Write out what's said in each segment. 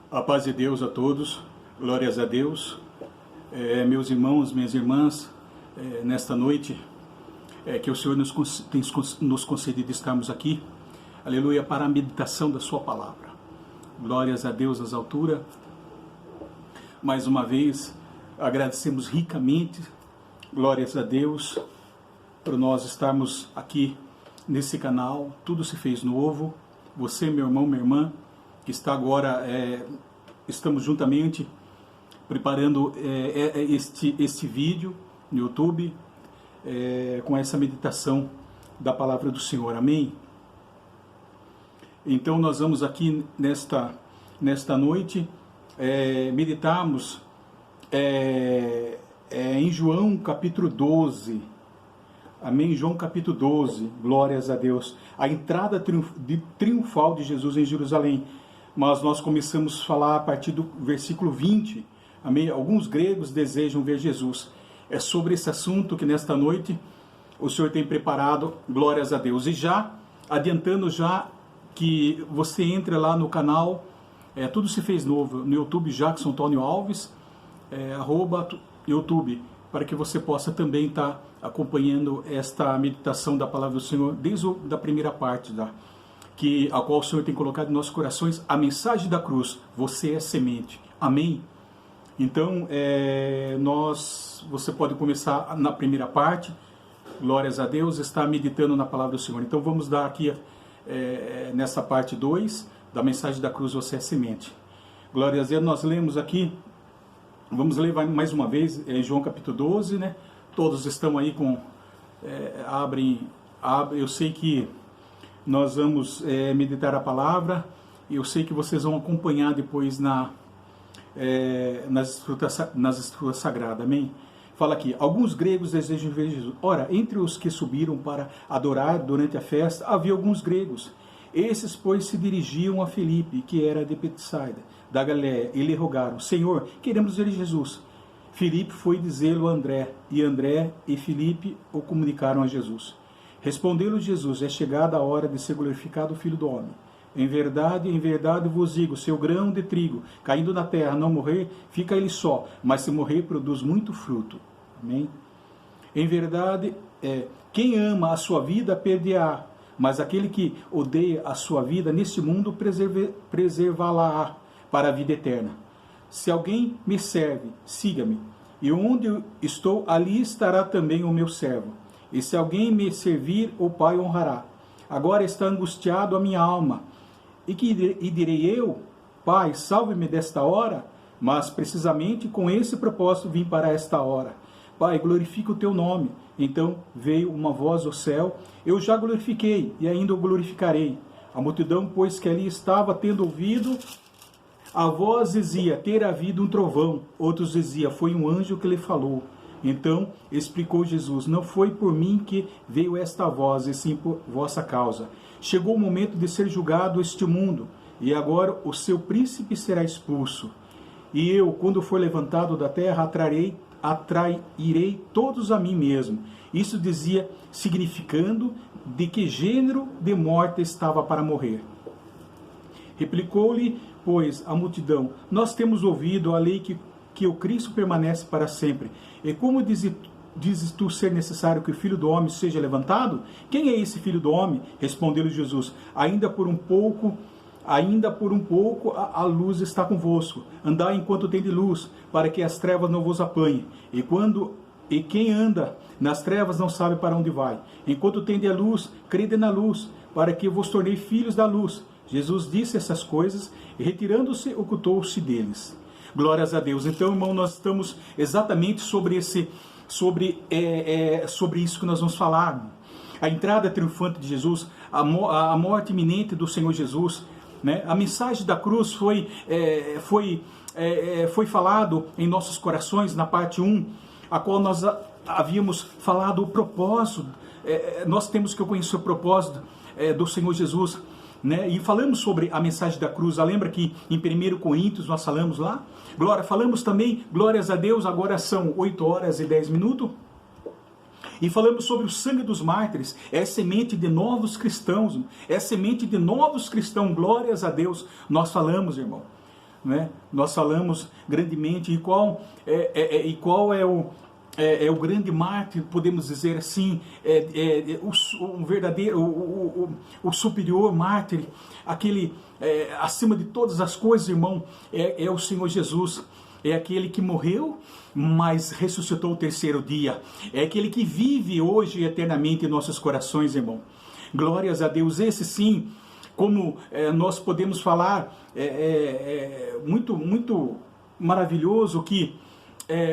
A paz de Deus a todos, glórias a Deus. Meus irmãos, minhas irmãs, nesta noite que o Senhor tem nos concedido estarmos aqui, aleluia, para a meditação da sua palavra. Glórias a Deus nas alturas. Mais uma vez, agradecemos ricamente, glórias a Deus, por nós estarmos aqui nesse canal. Tudo se fez novo. Você, meu irmão, minha irmã, que está agora, estamos juntamente preparando este vídeo no YouTube, com essa meditação da palavra do Senhor, amém? Então nós vamos aqui nesta noite meditarmos em João capítulo 12, amém? João capítulo 12, glórias a Deus, a entrada triunfal de Jesus em Jerusalém. Mas nós começamos a falar a partir do versículo 20, amém? Alguns gregos desejam ver Jesus. É sobre esse assunto que nesta noite o Senhor tem preparado, glórias a Deus. E já, adiantando já que você entre lá no canal, tudo se fez novo, no YouTube, Jackson Antônio Alves, @YouTube, para que você possa também estar acompanhando esta meditação da palavra do Senhor, desde a primeira parte, a qual o Senhor tem colocado em nossos corações, a mensagem da cruz: você é semente, amém? Então, você pode começar na primeira parte, glórias a Deus, está meditando na palavra do Senhor. Então vamos dar aqui, nessa parte 2, da mensagem da cruz: você é semente. Glórias a Deus, nós lemos aqui, vamos ler mais uma vez, João capítulo 12, né? Todos estão aí com, abrem, eu sei que nós vamos meditar a palavra, e eu sei que vocês vão acompanhar depois nas escrituras sagradas, amém? Fala aqui: alguns gregos desejam ver Jesus. Ora, entre os que subiram para adorar durante a festa, havia alguns gregos. Esses, pois, se dirigiam a Filipe, que era de Betsaida, da Galiléia, e lhe rogaram: Senhor, queremos ver Jesus. Filipe foi dizê-lo a André, e André e Filipe o comunicaram a Jesus. Respondeu-lhe Jesus: é chegada a hora de ser glorificado o Filho do Homem. Em verdade vos digo, se o grão de trigo caindo na terra não morrer, fica ele só, mas se morrer, produz muito fruto. Amém? Em verdade, quem ama a sua vida, perde-a, mas aquele que odeia a sua vida neste mundo, preservá-la para a vida eterna. Se alguém me serve, siga-me, e onde eu estou, ali estará também o meu servo. E se alguém me servir, o Pai honrará. Agora está angustiado a minha alma. E direi eu: Pai, salve-me desta hora? Mas precisamente com esse propósito vim para esta hora. Pai, glorifica o teu nome. Então veio uma voz do céu: eu já glorifiquei e ainda o glorificarei. A multidão, pois, que ali estava, tendo ouvido a voz, dizia: ter havido um trovão. Outros diziam: foi um anjo que lhe falou. Então explicou Jesus: não foi por mim que veio esta voz, e sim por vossa causa. Chegou o momento de ser julgado este mundo, e agora o seu príncipe será expulso. E eu, quando for levantado da terra, atrairei todos a mim mesmo. Isso dizia, significando de que gênero de morte estava para morrer. Replicou-lhe, pois, a multidão: nós temos ouvido a lei que o Cristo permanece para sempre. E como dizes tu ser necessário que o Filho do Homem seja levantado? Quem é esse Filho do Homem? Respondeu-lhe Jesus: ainda por um pouco a luz está convosco. Andai enquanto tem de luz, para que as trevas não vos apanhem. E quem anda nas trevas não sabe para onde vai. Enquanto tende a luz, crede na luz, para que vos tornei filhos da luz. Jesus disse essas coisas, e retirando-se, ocultou-se deles. Glórias a Deus. Então, irmão, nós estamos exatamente sobre isso que nós vamos falar. A entrada triunfante de Jesus, a morte iminente do Senhor Jesus, né? A mensagem da cruz foi falado em nossos corações na parte 1, a qual nós havíamos falado o propósito. Nós temos que conhecer o propósito do Senhor Jesus, né? E falamos sobre a mensagem da cruz. Lembra que em 1 Coríntios nós falamos lá? Falamos também, glórias a Deus, agora são 8h10. E falamos sobre o sangue dos mártires. É semente de novos cristãos. É semente de novos cristãos. Glórias a Deus. Nós falamos, irmão. né? Nós falamos grandemente, e qual é o grande mártir, podemos dizer assim, o verdadeiro, o superior mártir, aquele acima de todas as coisas, irmão, é o Senhor Jesus. É aquele que morreu, mas ressuscitou o terceiro dia. É aquele que vive hoje eternamente em nossos corações, irmão. Glórias a Deus. Esse sim, como nós podemos falar, muito maravilhoso que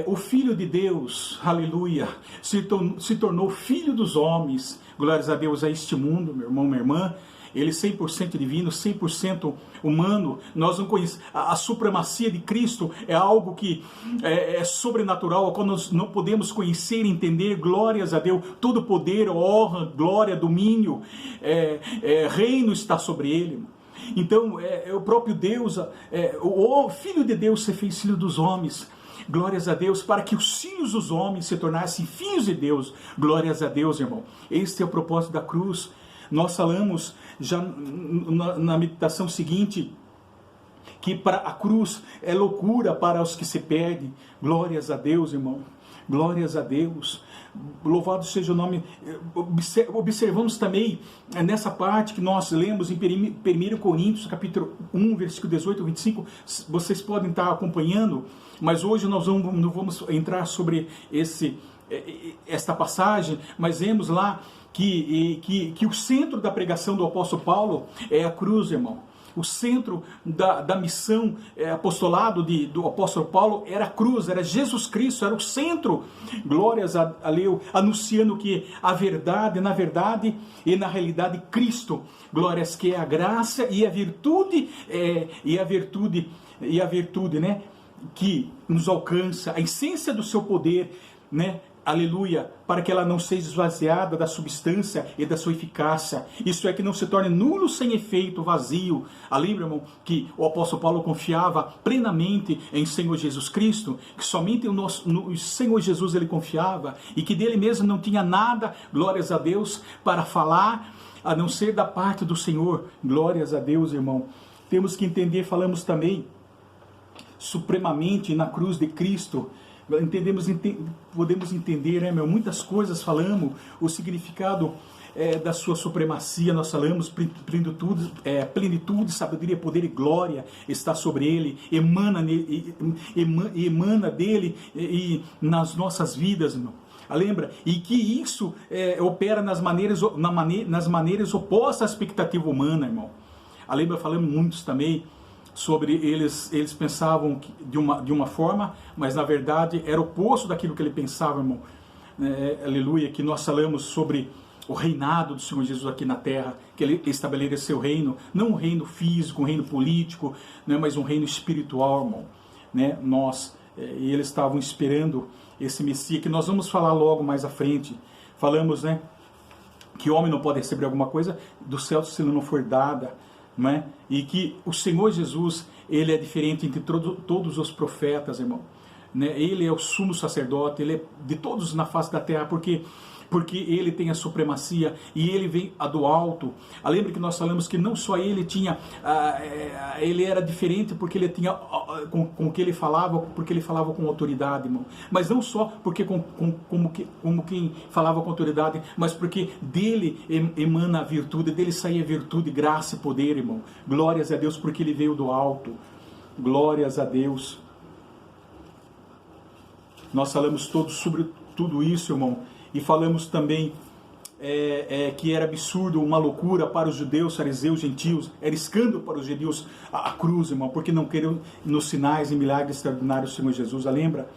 o Filho de Deus, aleluia, se tornou Filho dos homens. Glórias a Deus a este mundo, meu irmão, minha irmã. Ele 100% divino, 100% humano. Nós não conhecemos. A supremacia de Cristo é algo que é sobrenatural, a qual nós não podemos conhecer e entender. Glórias a Deus. Todo poder, honra, glória, domínio, reino está sobre ele. Então, o próprio Deus, o Filho de Deus se fez Filho dos homens. Glórias a Deus, para que os filhos dos homens se tornassem filhos de Deus. Glórias a Deus, irmão. Este é o propósito da cruz. Nós falamos já na meditação seguinte que para a cruz é loucura para os que se perdem. Glórias a Deus, irmão. Glórias a Deus. Louvado seja o nome. Observamos também nessa parte que nós lemos em 1 Coríntios, capítulo 1, versículo 18 a 25. Vocês podem estar acompanhando, mas hoje nós não vamos entrar sobre esta passagem, mas vemos lá que o centro da pregação do apóstolo Paulo é a cruz, irmão. O centro da missão, apostolado do apóstolo Paulo era a cruz, era Jesus Cristo, era o centro. Glórias a Deus, anunciando que a verdade, na verdade e na realidade, Cristo. Glórias, que é a graça e a virtude, né, que nos alcança, a essência do seu poder, né? Aleluia, para que ela não seja esvaziada da substância e da sua eficácia. Isso é, que não se torne nulo, sem efeito, vazio. Lembra, irmão, que o apóstolo Paulo confiava plenamente em Senhor Jesus Cristo, que somente no Senhor Jesus ele confiava, e que dele mesmo não tinha nada, glórias a Deus, para falar, a não ser da parte do Senhor. Glórias a Deus, irmão. Temos que entender, falamos também, supremamente na cruz de Cristo. Podemos entender, né, meu, muitas coisas. Falamos o significado da sua supremacia. Nós falamos plenitude, sabedoria, poder e glória está sobre ele, emana dele e nas nossas vidas, irmão. Lembra? E que isso opera nas maneiras opostas à expectativa humana, irmão. Lembra, falamos muitos também sobre eles pensavam de uma forma, mas na verdade era o oposto daquilo que ele pensava, irmão. Aleluia, que nós falamos sobre o reinado do Senhor Jesus aqui na terra, que ele estabeleceu o reino, não um reino físico, um reino político, né, mas um reino espiritual, irmão. Né? E eles estavam esperando esse Messias, que nós vamos falar logo mais à frente. Falamos, né, que o homem não pode receber alguma coisa do céu se não for dada. Não é? E que o Senhor Jesus, ele é diferente entre todos os profetas, irmão. Né? Ele é o sumo sacerdote, ele é de todos na face da terra, porque ele tem a supremacia e ele vem do alto. Lembra que nós falamos que não só ele tinha, ele era diferente porque ele tinha com que ele falava, porque ele falava com autoridade, irmão. Mas não só porque como quem falava com autoridade, mas porque dele emana a virtude, dele saía virtude, graça e poder, irmão. Glórias a Deus, porque ele veio do alto. Glórias a Deus. Nós falamos todos sobre tudo isso, irmão. E falamos também que era absurdo, uma loucura para os judeus, fariseus, gentios, era escândalo para os judeus a cruz, irmão, porque não queriam nos sinais e milagres extraordinários do Senhor Jesus. Lembra?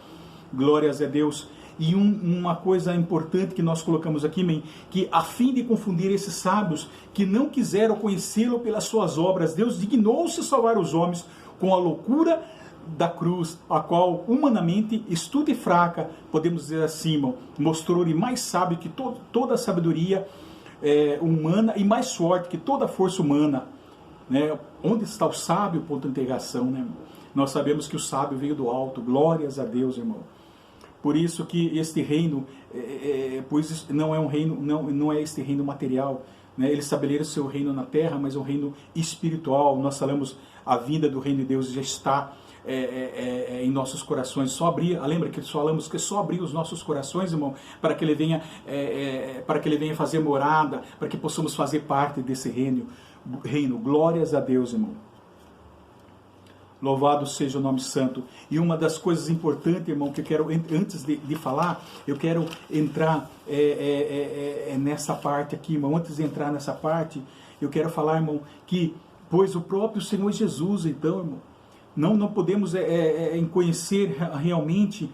Glórias a Deus. E uma coisa importante que nós colocamos aqui, man, que a fim de confundir esses sábios que não quiseram conhecê-lo pelas suas obras, Deus dignou-se salvar os homens com a loucura da cruz, a qual humanamente estuda e fraca, podemos dizer assim, irmão, mostrou-lhe mais sábio que toda a sabedoria humana e mais forte que toda a força humana. Né? Onde está o sábio? Ponto de interrogação, né? Nós sabemos que o sábio veio do alto. Glórias a Deus, irmão. Por isso que este reino, pois não é um reino, não é este reino material, né? Ele estabeleceu seu reino na terra, mas é um reino espiritual. Nós falamos, a vinda do reino de Deus já está em nossos corações. Só abrir, lembra que falamos que só abrir os nossos corações, irmão, para que ele venha, fazer morada, para que possamos fazer parte desse reino. Glórias a Deus, irmão. Louvado seja o nome santo. E uma das coisas importantes, irmão, que eu quero, antes de falar, eu quero entrar nessa parte aqui, irmão. Antes de entrar nessa parte, eu quero falar, irmão, que, pois o próprio Senhor Jesus, então, irmão, não podemos conhecer realmente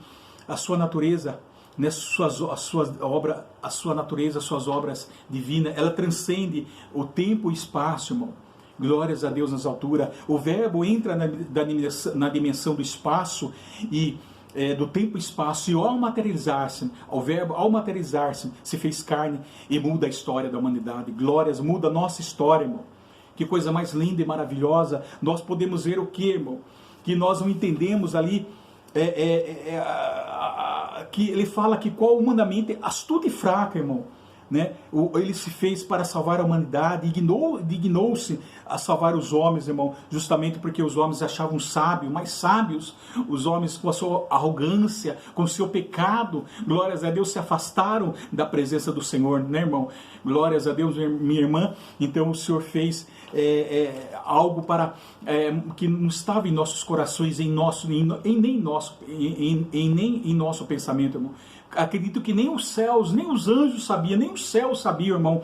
a sua natureza, né, a sua natureza, as suas obras divinas. Ela transcende o tempo e o espaço, irmão. Glórias a Deus nas alturas. O verbo entra na dimensão do espaço e do tempo e espaço, e ao materializar-se, se fez carne e muda a história da humanidade. Glórias, muda a nossa história, irmão. Que coisa mais linda e maravilhosa. Nós podemos ver o que, irmão? Que nós não entendemos ali, que ele fala que qual humanamente astuta e fraca, irmão, né? Ele se fez para salvar a humanidade, dignou-se a salvar os homens, irmão, justamente porque os homens achavam mais sábios, os homens com a sua arrogância, com o seu pecado, glórias a Deus, se afastaram da presença do Senhor, né, irmão? Glórias a Deus, minha irmã. Então o Senhor fez algo para que não estava em nossos corações, nem em nosso pensamento, irmão. Acredito que nem os céus, nem os anjos sabiam, nem os céus sabiam, irmão,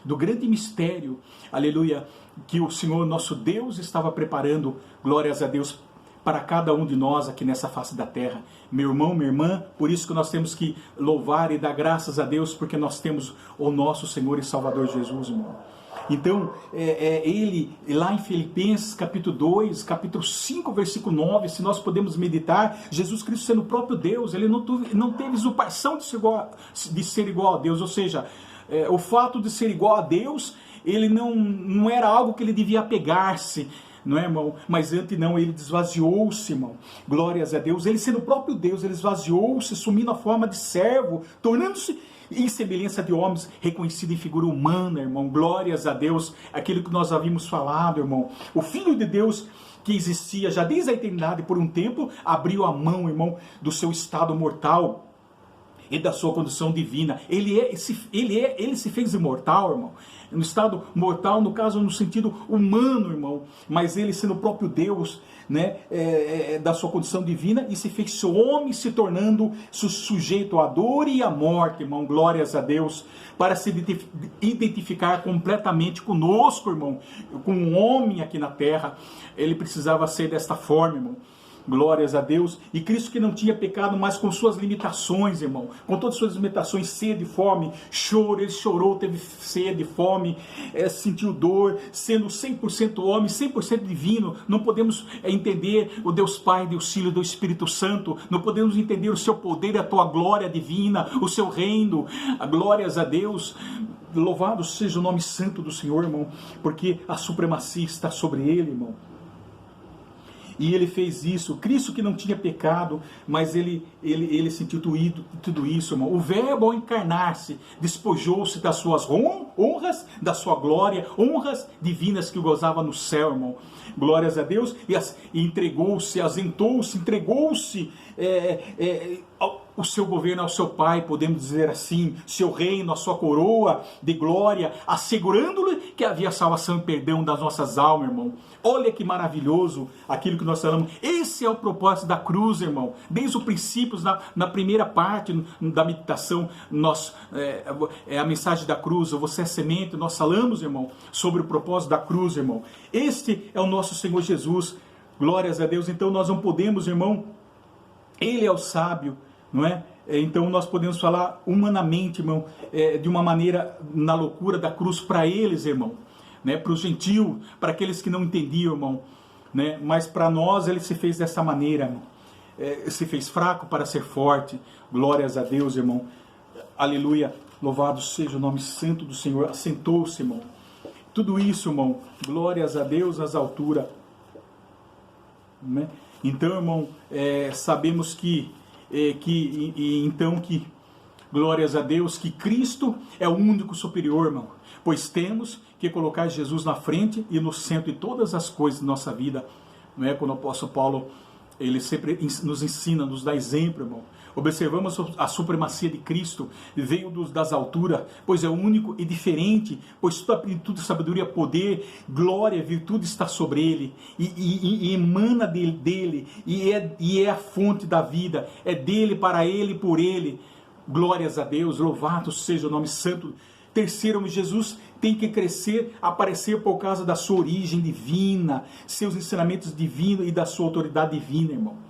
do grande mistério, aleluia, que o Senhor nosso Deus estava preparando, glórias a Deus, para cada um de nós aqui nessa face da terra. Meu irmão, minha irmã, por isso que nós temos que louvar e dar graças a Deus, porque nós temos o nosso Senhor e Salvador Jesus, irmão. Então, ele, lá em Filipenses, capítulo 2, capítulo 5, versículo 9, se nós podemos meditar, Jesus Cristo sendo o próprio Deus, ele não teve usurpação de ser igual a Deus, ou seja, o fato de ser igual a Deus, ele não era algo que ele devia apegar-se, não é, irmão? Mas antes não, ele esvaziou-se, irmão. Glórias a Deus. Ele sendo o próprio Deus, ele esvaziou-se, assumindo a forma de servo, tornando-se em semelhança de homens, reconhecido em figura humana, irmão. Glórias a Deus. Aquilo que nós havíamos falado, irmão. O Filho de Deus, que existia já desde a eternidade por um tempo, abriu a mão, irmão, do seu estado mortal e da sua condição divina. Ele se fez imortal, irmão. No estado mortal, no caso, no sentido humano, irmão. Mas ele sendo o próprio Deus, né, da sua condição divina, e se fez homem, se tornando sujeito à dor e à morte, irmão. Glórias a Deus. Para se identificar completamente conosco, irmão. Com um homem aqui na terra. Ele precisava ser desta forma, irmão. Glórias a Deus. E Cristo, que não tinha pecado, mas com suas limitações, irmão, com todas as suas limitações, sede, fome, choro, ele chorou, teve sede, fome, sentiu dor, sendo 100% homem, 100% divino. Não podemos entender o Deus Pai, Deus Filho, Deus Espírito Santo, não podemos entender o seu poder, a tua glória divina, o seu reino. Glórias a Deus. Louvado seja o nome santo do Senhor, irmão, porque a supremacia está sobre ele, irmão. E ele fez isso. Cristo, que não tinha pecado, mas ele sentiu tudo isso, irmão. O verbo, ao encarnar-se, despojou-se das suas honras, da sua glória, honras divinas que gozava no céu, irmão. Glórias a Deus. E entregou-se, ausentou-se, entregou-se o seu governo ao seu Pai, podemos dizer assim, seu reino, a sua coroa de glória, assegurando-lhe que havia salvação e perdão das nossas almas, irmão. Olha que maravilhoso aquilo que nós falamos. Esse é o propósito da cruz, irmão. Desde o princípio, na primeira parte da meditação, a mensagem da cruz, você é semente, nós falamos, irmão, sobre o propósito da cruz, irmão. Este é o nosso Senhor Jesus. Glórias a Deus. Então nós não podemos, irmão, ele é o sábio, não é? Então nós podemos falar humanamente, irmão, de uma maneira na loucura da cruz para eles, irmão, né? Para os gentios, para aqueles que não entendiam, irmão, né? Mas para nós ele se fez dessa maneira, irmão. Se fez fraco para ser forte. Glórias a Deus, irmão. Aleluia. Louvado seja o nome santo do Senhor. Assentou-se, irmão. Tudo isso, irmão. Glórias a Deus nas alturas, né? Então, irmão, sabemos que glórias a Deus, que Cristo é o único superior, irmão, pois temos que colocar Jesus na frente e no centro de todas as coisas da nossa vida. Não é? Quando o apóstolo Paulo, ele sempre nos ensina, nos dá exemplo, irmão. Observamos a supremacia de Cristo, veio das alturas, pois é único e diferente, pois toda a plenitude, sabedoria, poder, glória, virtude está sobre ele, e emana dele, e é a fonte da vida, é dele, para ele, por ele. Glórias a Deus, louvado seja o nome santo. Terceiro, Jesus tem que crescer, aparecer por causa da sua origem divina, seus ensinamentos divinos e da sua autoridade divina, irmão.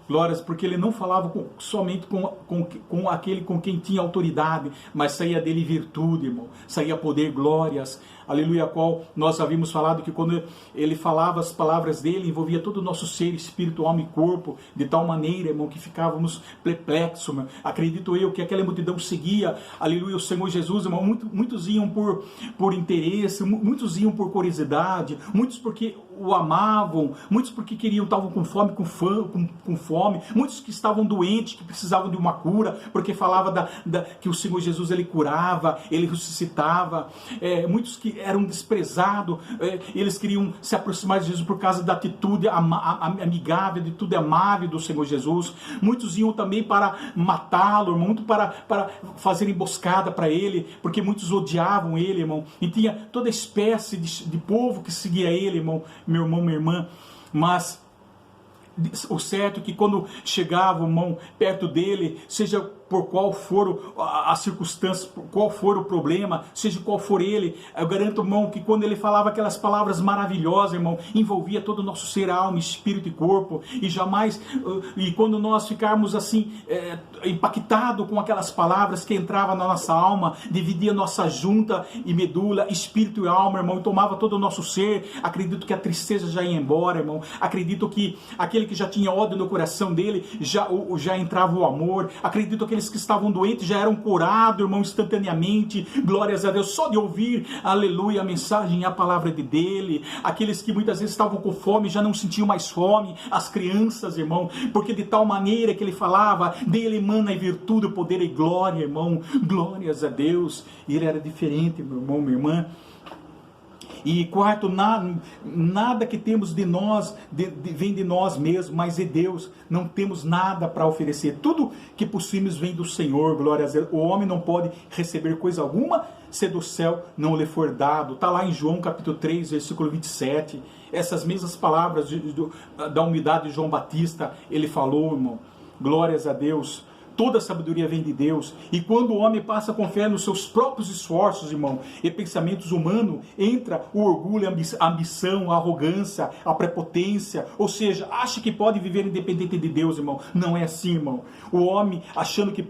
Glórias, porque ele não falava somente com aquele com quem tinha autoridade, mas saía dele virtude, irmão, saía poder, glórias, aleluia, qual nós havíamos falado que quando ele falava as palavras dele, envolvia todo o nosso ser, espírito, alma e corpo, de tal maneira, irmão, que ficávamos perplexos, irmão. Acredito eu que aquela multidão seguia, aleluia, o Senhor Jesus, irmão, muitos iam por interesse, muitos iam por curiosidade, muitos porque o amavam, muitos porque estavam com fome, muitos que estavam doentes, que precisavam de uma cura, porque falava que o Senhor Jesus ele curava, ele ressuscitava, muitos que eram desprezados, eles queriam se aproximar de Jesus por causa da atitude amigável, de tudo amável do Senhor Jesus. Muitos iam também para matá-lo, muito para fazer emboscada para ele, porque muitos odiavam ele, irmão, e tinha toda espécie de povo que seguia ele, irmão, meu irmão, minha irmã. Mas o certo é que quando chegava, irmão, perto dele, seja por qual for as circunstâncias, por qual for o problema, seja qual for ele, eu garanto, irmão, que quando ele falava aquelas palavras maravilhosas, irmão, envolvia todo o nosso ser, alma, espírito e corpo, e jamais, e quando nós ficarmos assim, impactados com aquelas palavras que entravam na nossa alma, dividia nossa junta e medula, espírito e alma, irmão, e tomava todo o nosso ser, acredito que a tristeza já ia embora, irmão, acredito que aquele que já tinha ódio no coração dele, já entrava o amor, acredito que aqueles que estavam doentes já eram curados, irmão, instantaneamente, glórias a Deus, só de ouvir, aleluia, a mensagem e a palavra dele. Aqueles que muitas vezes estavam com fome já não sentiam mais fome, as crianças, irmão, porque de tal maneira que ele falava, dele emana a virtude, o poder e glória, irmão, glórias a Deus. E ele era diferente, meu irmão, minha irmã. E quarto, nada que temos de nós vem de nós mesmos, mas de Deus. Não temos nada para oferecer. Tudo que possuímos vem do Senhor, glória a Deus. O homem não pode receber coisa alguma se do céu não lhe for dado. Está lá em João capítulo 3, versículo 27. Essas mesmas palavras da humildade de João Batista, ele falou, irmão. Glórias a Deus. Toda a sabedoria vem de Deus. E quando o homem passa a confiar nos seus próprios esforços, irmão, e pensamentos humanos, entra o orgulho, a ambição, a arrogância, a prepotência. Ou seja, acha que pode viver independente de Deus, irmão. Não é assim, irmão. O homem achando que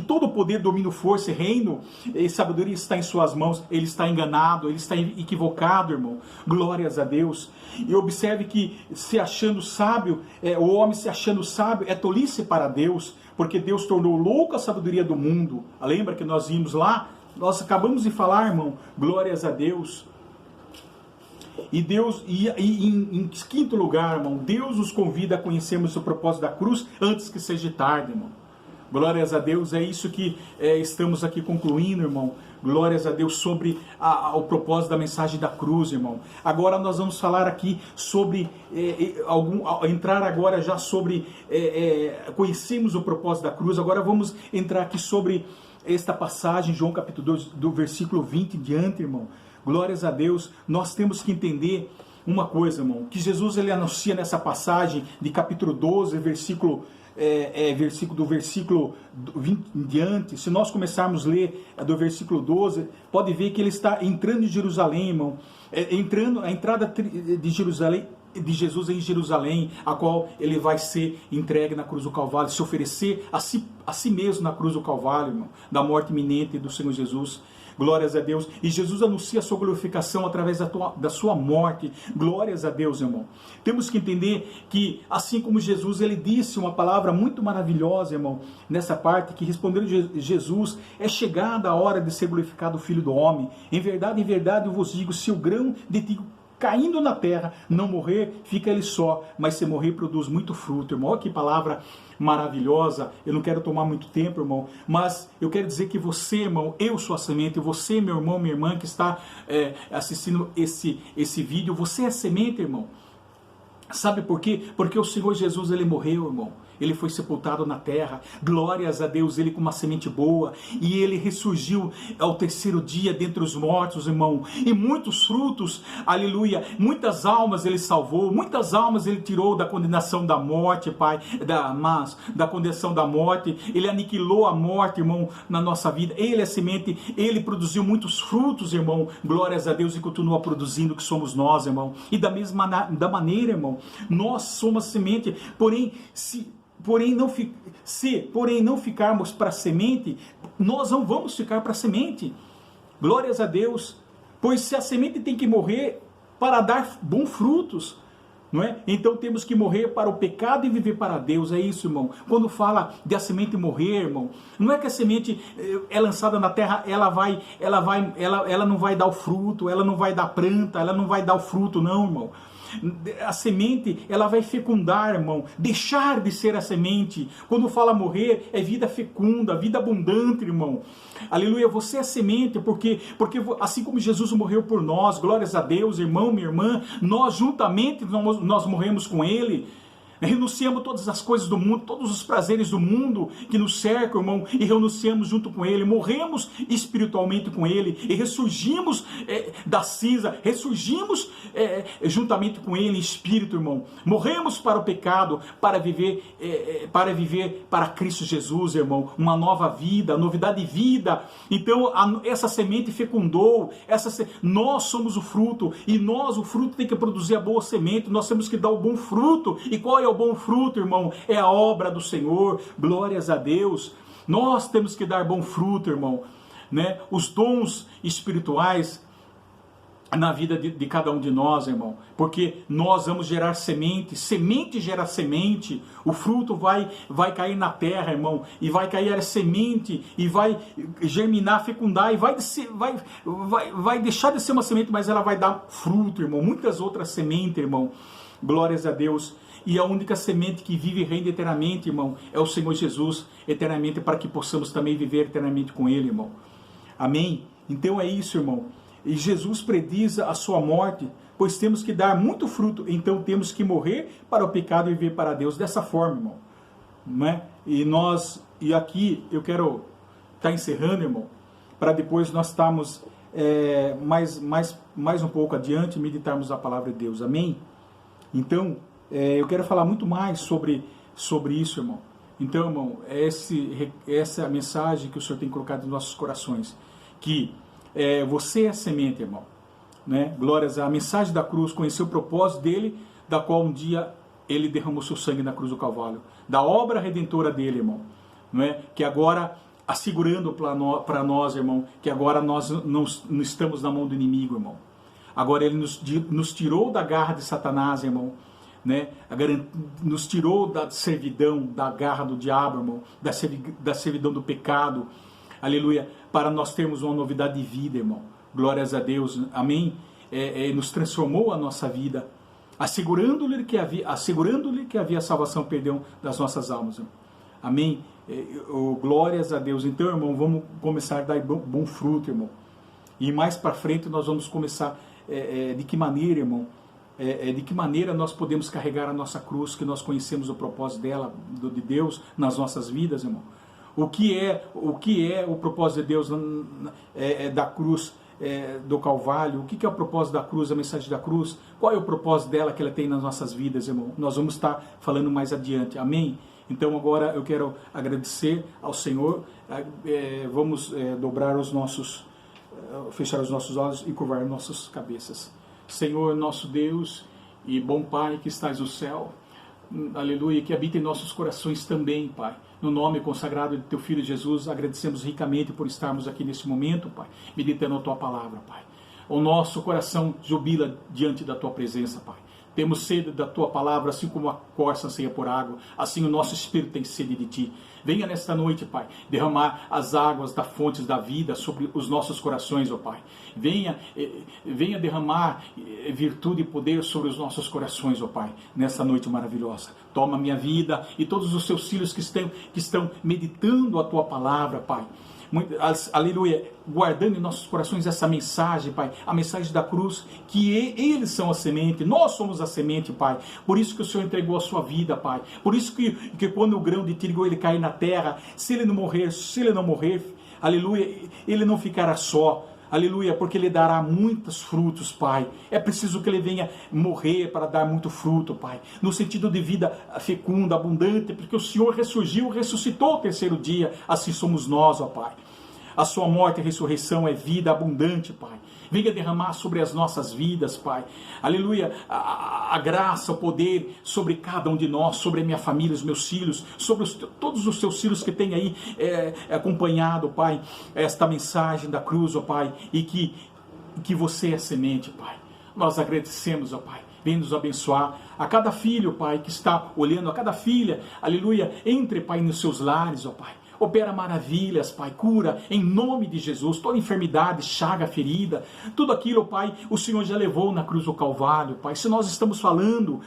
todo o poder, domínio, força e reino e sabedoria está em suas mãos, ele está enganado, ele está equivocado, irmão. Glórias a Deus. E observe que se achando sábio, o homem se achando sábio é tolice para Deus, porque Deus tornou louca a sabedoria do mundo. Lembra que nós vimos lá? Nós acabamos de falar, irmão, glórias a Deus. E Deus, em quinto lugar, irmão, Deus nos convida a conhecermos o propósito da cruz antes que seja tarde, irmão. Glórias a Deus, é isso que estamos aqui concluindo, irmão. Glórias a Deus sobre o propósito da mensagem da cruz, irmão. Agora nós vamos falar aqui sobre, entrar agora já sobre, conhecemos o propósito da cruz. Agora vamos entrar aqui sobre esta passagem, João capítulo 2, do versículo 20 em diante, irmão. Glórias a Deus, nós temos que entender uma coisa, irmão, que Jesus ele anuncia nessa passagem de capítulo 12, versículo 20 em diante. Se nós começarmos a ler do versículo 12, pode ver que ele está entrando em Jerusalém, irmão, a entrada de Jerusalém, de Jesus em Jerusalém, a qual ele vai ser entregue na cruz do Calvário, se oferecer a si mesmo na cruz do Calvário, irmão, da morte iminente do Senhor Jesus. Glórias a Deus. E Jesus anuncia a sua glorificação através da sua morte. Glórias a Deus, irmão. Temos que entender que, assim como Jesus, ele disse uma palavra muito maravilhosa, irmão, nessa parte, que respondendo Jesus, é chegada a hora de ser glorificado o Filho do Homem. Em verdade, eu vos digo, se o grão de trigo caindo na terra, não morrer, fica ele só, mas se morrer produz muito fruto, irmão. Olha que palavra maravilhosa. Eu não quero tomar muito tempo, irmão, mas eu quero dizer que você, irmão, eu sou a semente, você, meu irmão, minha irmã que está assistindo esse vídeo, você é semente, irmão. Sabe por quê? Porque o Senhor Jesus, ele morreu, irmão. Ele foi sepultado na terra, glórias a Deus, ele com uma semente boa, e ele ressurgiu ao terceiro dia dentre os mortos, irmão, e muitos frutos, aleluia, muitas almas ele salvou, muitas almas ele tirou da condenação da morte, Pai, da condenação da morte, ele aniquilou a morte, irmão, na nossa vida, ele é semente, ele produziu muitos frutos, irmão, glórias a Deus, e continua produzindo, que somos nós, irmão, e da maneira, irmão, nós somos semente, porém não ficarmos para semente, nós não vamos ficar para semente. Glórias a Deus. Pois se a semente tem que morrer para dar bons frutos, não é? Então temos que morrer para o pecado e viver para Deus. É isso, irmão. Quando fala de a semente morrer, irmão, não é que a semente é lançada na terra, ela não vai dar o fruto, ela não vai dar planta, ela não vai dar o fruto, não, irmão. A semente, ela vai fecundar, irmão, deixar de ser a semente. Quando fala morrer, é vida fecunda, vida abundante, irmão. Aleluia, você é semente, porque assim como Jesus morreu por nós, glórias a Deus, irmão, minha irmã, nós juntamente nós morremos com ele. Renunciamos todas as coisas do mundo, todos os prazeres do mundo que nos cercam, irmão, e renunciamos junto com ele, morremos espiritualmente com ele, e ressurgimos da cinza, ressurgimos juntamente com ele em espírito, irmão. Morremos para o pecado, para viver para Cristo Jesus, irmão, uma nova vida, novidade de vida. Então essa semente fecundou, nós somos o fruto, e o fruto tem que produzir a boa semente, nós temos que dar o bom fruto. E qual é o bom fruto, irmão? É a obra do Senhor, glórias a Deus. Nós temos que dar bom fruto, irmão, né? Os dons espirituais na vida de cada um de nós, irmão, porque nós vamos gerar semente, semente gera semente, o fruto vai cair na terra, irmão, e vai cair a semente, e vai germinar, fecundar, e vai deixar de ser uma semente, mas ela vai dar fruto, irmão, muitas outras sementes, irmão, glórias a Deus. E a única semente que vive e reina eternamente, irmão, é o Senhor Jesus, eternamente, para que possamos também viver eternamente com Ele, irmão. Amém? Então é isso, irmão. E Jesus prediz a sua morte, pois temos que dar muito fruto, então temos que morrer para o pecado e viver para Deus. Dessa forma, irmão. Não é? E aqui eu quero estar encerrando, irmão, para depois nós estarmos mais um pouco adiante, meditarmos a palavra de Deus. Amém? Então, eu quero falar muito mais sobre isso, irmão. Então, irmão, essa é a mensagem que o Senhor tem colocado nos nossos corações. Que você é a semente, irmão. Né? Glórias à mensagem da cruz, conhecer o propósito dele, da qual um dia ele derramou seu sangue na cruz do Calvário. Da obra redentora dele, irmão. Não é? Que agora, assegurando para nós, irmão, que agora nós não estamos na mão do inimigo, irmão. Agora ele nos tirou da garra de Satanás, irmão. Né? Nos tirou da servidão, da garra do diabo, irmão, da servidão do pecado, aleluia, para nós termos uma novidade de vida, irmão, glórias a Deus, amém, nos transformou a nossa vida, assegurando-lhe que havia salvação, perdão das nossas almas, irmão. Amém, glórias a Deus. Então, irmão, vamos começar a dar bom fruto, irmão, e mais para frente nós vamos começar, de que maneira, irmão, de que maneira nós podemos carregar a nossa cruz, que nós conhecemos o propósito dela, de Deus, nas nossas vidas, irmão. O que é o propósito de Deus da cruz, do Calvário? O que é o propósito da cruz, a mensagem da cruz? Qual é o propósito dela que ela tem nas nossas vidas, irmão? Nós vamos estar falando mais adiante, amém? Então agora eu quero agradecer ao Senhor, vamos dobrar os nossos, fechar os nossos olhos e curvar nossas cabeças. Senhor, nosso Deus e bom Pai que estás no céu, aleluia, que habita em nossos corações também, Pai. No nome consagrado de Teu Filho Jesus, agradecemos ricamente por estarmos aqui nesse momento, Pai, meditando a Tua palavra, Pai. O nosso coração jubila diante da Tua presença, Pai. Temos sede da tua palavra, assim como a corça anseia por água, assim o nosso espírito tem sede de ti. Venha nesta noite, Pai, derramar as águas da fonte da vida sobre os nossos corações, ó Pai. Venha derramar virtude e poder sobre os nossos corações, ó Pai, nessa noite maravilhosa. Toma minha vida e todos os seus filhos que estão meditando a tua palavra, Pai. Aleluia, guardando em nossos corações essa mensagem, Pai, a mensagem da cruz, que eles são a semente, nós somos a semente, Pai. Por isso que o Senhor entregou a sua vida, Pai. Por isso que quando o grão de trigo ele cair na terra, se ele não morrer, aleluia, ele não ficará só. Aleluia, porque ele dará muitos frutos, Pai. É preciso que ele venha morrer para dar muito fruto, Pai. No sentido de vida fecunda, abundante, porque o Senhor ressurgiu, ressuscitou o terceiro dia. Assim somos nós, ó Pai. A sua morte e ressurreição é vida abundante, Pai. Venha derramar sobre as nossas vidas, Pai. Aleluia, a graça, o poder sobre cada um de nós, sobre a minha família, os meus filhos, sobre todos os teus filhos que têm aí acompanhado, Pai, esta mensagem da cruz, ó Pai, e que você é semente, Pai. Nós agradecemos, ó Pai. Vem nos abençoar. A cada filho, Pai, que está olhando, a cada filha, aleluia, entre, Pai, nos seus lares, ó Pai. Opera maravilhas, Pai, cura em nome de Jesus, toda enfermidade, chaga, ferida, tudo aquilo, Pai, o Senhor já levou na cruz do Calvário, Pai. Se nós estamos falando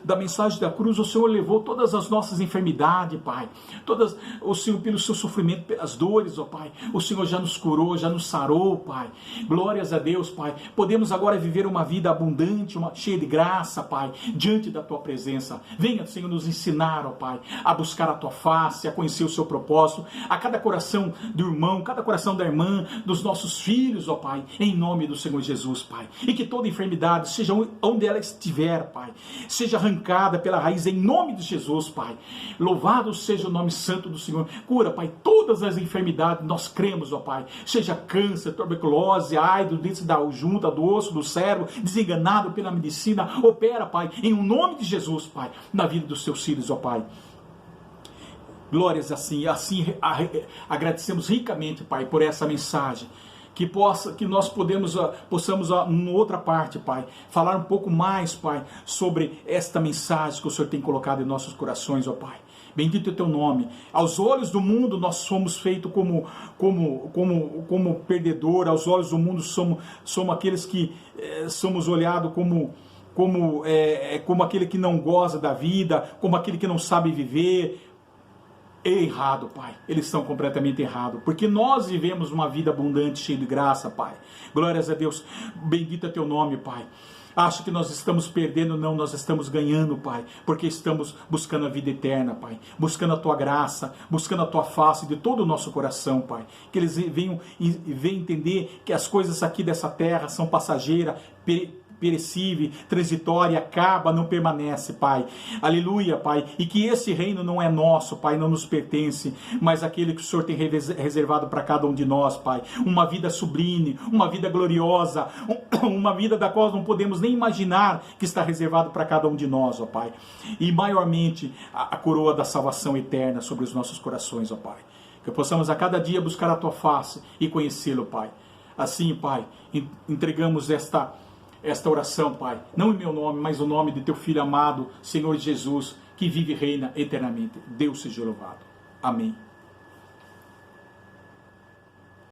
da mensagem da cruz, o Senhor levou todas as nossas enfermidades, Pai, o Senhor, pelo seu sofrimento, pelas dores, ó Pai, o Senhor já nos curou, já nos sarou, Pai. Glórias a Deus, Pai. Podemos agora viver uma vida abundante, cheia de graça, Pai, diante da Tua presença. Venha, Senhor, nos ensinar, ó Pai, a buscar a Tua face, a conhecer o seu propósito, a cada coração do irmão, cada coração da irmã, dos nossos filhos, ó Pai, em nome do Senhor Jesus, Pai. E que toda enfermidade, seja onde ela estiver, Pai, seja arrancada pela raiz, em nome de Jesus, Pai. Louvado seja o nome santo do Senhor. Cura, Pai, todas as enfermidades, nós cremos, ó Pai, seja câncer, tuberculose, AIDS, do dente da junta, do osso, do cérebro, desenganado pela medicina, opera, Pai, em nome de Jesus, Pai, na vida dos seus filhos, ó Pai. Glórias assim agradecemos ricamente, Pai, por essa mensagem. Que nós possamos, em outra parte, Pai, falar um pouco mais, Pai, sobre esta mensagem que o Senhor tem colocado em nossos corações, ó Pai. Bendito é o Teu nome. Aos olhos do mundo nós somos feitos como perdedor. Aos olhos do mundo somos aqueles que somos olhados como aquele que não goza da vida, como aquele que não sabe viver. É errado, Pai. Eles estão completamente errados. Porque nós vivemos uma vida abundante, cheia de graça, Pai. Glórias a Deus. Bendito é Teu nome, Pai. Acho que nós estamos perdendo, não, nós estamos ganhando, Pai, porque estamos buscando a vida eterna, Pai, buscando a Tua graça, buscando a Tua face de todo o nosso coração, Pai, que eles venham entender que as coisas aqui dessa terra são passageiras, perecível, transitória, acaba, não permanece, Pai. Aleluia, Pai. E que esse reino não é nosso, Pai, não nos pertence, mas aquele que o Senhor tem reservado para cada um de nós, Pai. Uma vida sublime, uma vida gloriosa, uma vida da qual não podemos nem imaginar que está reservado para cada um de nós, ó Pai. E maiormente a coroa da salvação eterna sobre os nossos corações, ó Pai. Que possamos a cada dia buscar a Tua face e conhecê-lo, Pai. Assim, Pai, entregamos esta oração, Pai, não em meu nome, mas o nome de Teu Filho amado, Senhor Jesus, que vive e reina eternamente. Deus seja louvado. Amém.